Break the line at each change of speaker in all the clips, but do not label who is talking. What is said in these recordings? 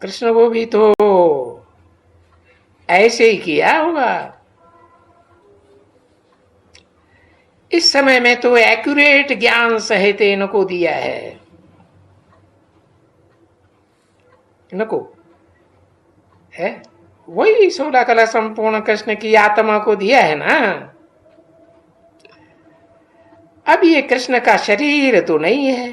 कृष्ण को भी तो ऐसे ही किया होगा। इस समय में तो एक्यूरेट ज्ञान सहित इनको दिया है, इनको है वही 16 कला संपूर्ण कृष्ण की आत्मा को दिया है ना। अब ये कृष्ण का शरीर तो नहीं है,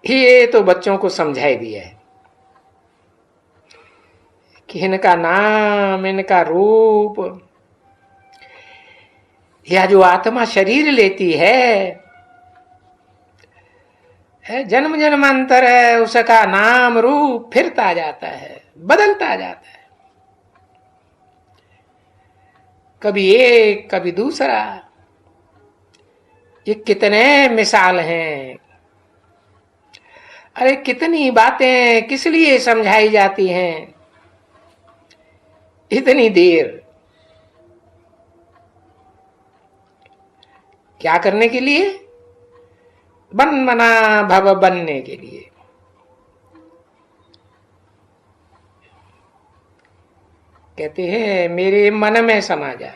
ये तो बच्चों को समझाई दिया है कि इनका नाम, इनका रूप, या जो आत्मा शरीर लेती है जन्म जन्मांतर है, उसका नाम रूप फिरता जाता है, बदलता जाता है, कभी एक कभी दूसरा। ये कितने मिसाल हैं, अरे कितनी बातें किस लिए समझाई जाती हैं इतनी देर, क्या करने के लिए? बन बना भव बनने के लिए। कहते हैं मेरे मन में समा जा,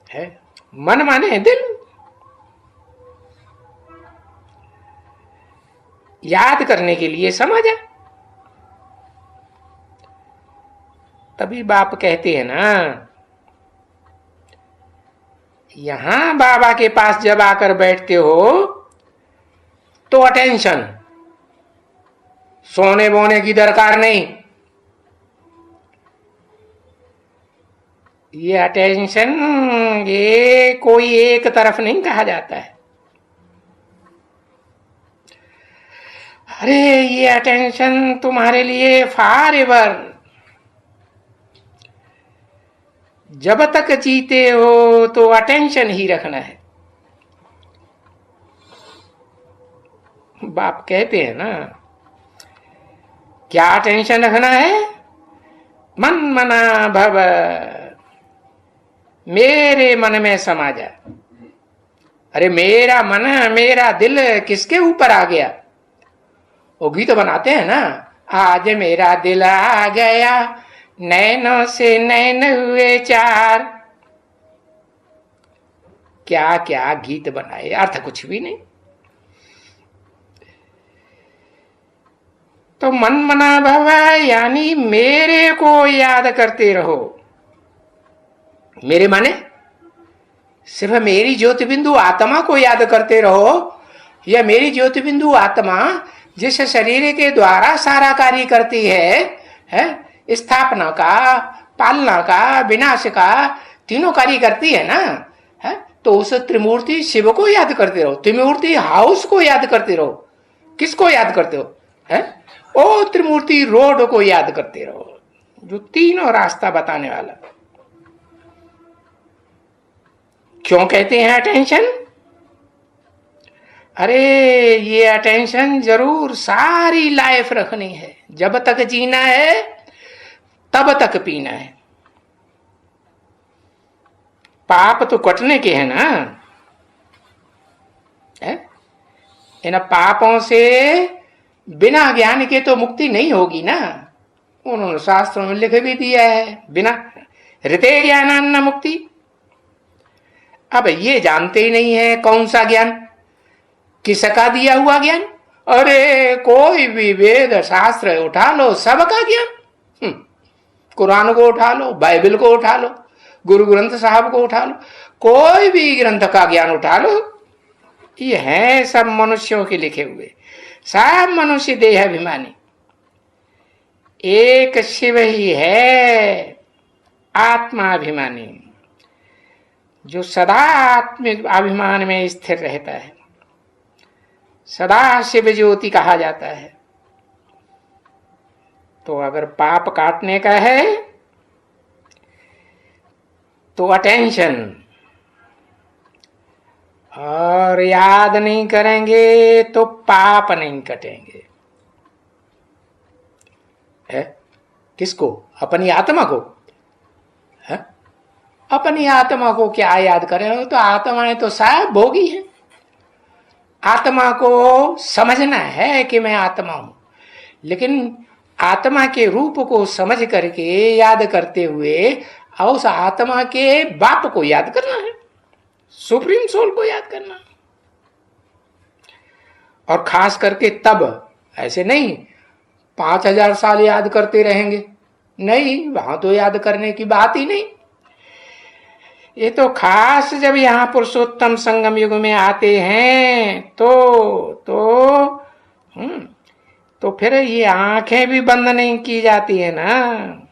है मन माने दिल, याद करने के लिए समा जा। तभी बाप कहते हैं ना, यहां बाबा के पास जब आकर बैठते हो तो अटेंशन, सोने बोने की दरकार नहीं। ये अटेंशन ये कोई एक तरफ नहीं कहा जाता है। अरे ये अटेंशन तुम्हारे लिए फॉर एवर, जब तक जीते हो तो अटेंशन ही रखना है। बाप कहते हैं ना, क्या अटेंशन रखना है? मन मना भव, मेरे मन में समा जा। अरे मेरा मन, मेरा दिल किसके ऊपर आ गया? वो गीत बनाते हैं ना, आज मेरा दिल आ गया, नैनों से नैन हुए चार। क्या क्या गीत बनाए, अर्थ कुछ भी नहीं। तो मन मना भव यानी मेरे को याद करते रहो। मेरे माने सिर्फ मेरी ज्योति बिंदु आत्मा को याद करते रहो, या मेरी ज्योति बिंदु आत्मा जिस शरीर के द्वारा सारा कार्य करती है स्थापना का, पालना का, विनाश का, तीनों कार्य करती है ना, है तो उस त्रिमूर्ति शिव को याद करते रहो, त्रिमूर्ति हाउस को याद करते रहो। किसको याद करते हो? है ओ त्रिमूर्ति रोड को याद करते रहो, जो तीनों रास्ता बताने वाला। क्यों कहते हैं अटेंशन? अरे ये अटेंशन जरूर सारी लाइफ रखनी है, जब तक जीना है तब तक पीना है। पाप तो कटने के हैं ना, है? इन पापों से बिना ज्ञान के तो मुक्ति नहीं होगी ना। उन्होंने शास्त्रों में लिख भी दिया है, बिना ऋते ज्ञानान्न मुक्ति। अब ये जानते ही नहीं है कौन सा ज्ञान, किसका दिया हुआ ज्ञान। अरे कोई भी वेद शास्त्र उठा लो, सबका ज्ञान। कुरान को उठा लो, बाइबल को उठा लो, गुरु ग्रंथ साहब को उठा लो, कोई भी ग्रंथ का ज्ञान उठा लो, ये है सब मनुष्यों के लिखे हुए। सब मनुष्य देह अभिमानी, एक शिव ही है आत्माभिमानी, जो सदा आत्म अभिमान में स्थिर रहता है, सदा शिव ज्योति कहा जाता है। तो अगर पाप काटने का है तो अटेंशन, और याद नहीं करेंगे तो पाप नहीं कटेंगे। है किसको? अपनी आत्मा को। है अपनी आत्मा को क्या याद करें? तो आत्माएं तो सब भोगी हैं, आत्मा को समझना है कि मैं आत्मा हूं, लेकिन आत्मा के रूप को समझ करके याद करते हुए और उस आत्मा के बाप को याद करना है, सुप्रीम सोल को याद करना। और खास करके तब, ऐसे नहीं 5000 साल याद करते रहेंगे, नहीं, वहां तो याद करने की बात ही नहीं। ये तो खास जब यहां पुरुषोत्तम संगम युग में आते हैं तो फिर ये आंखें भी बंद नहीं की जाती है ना,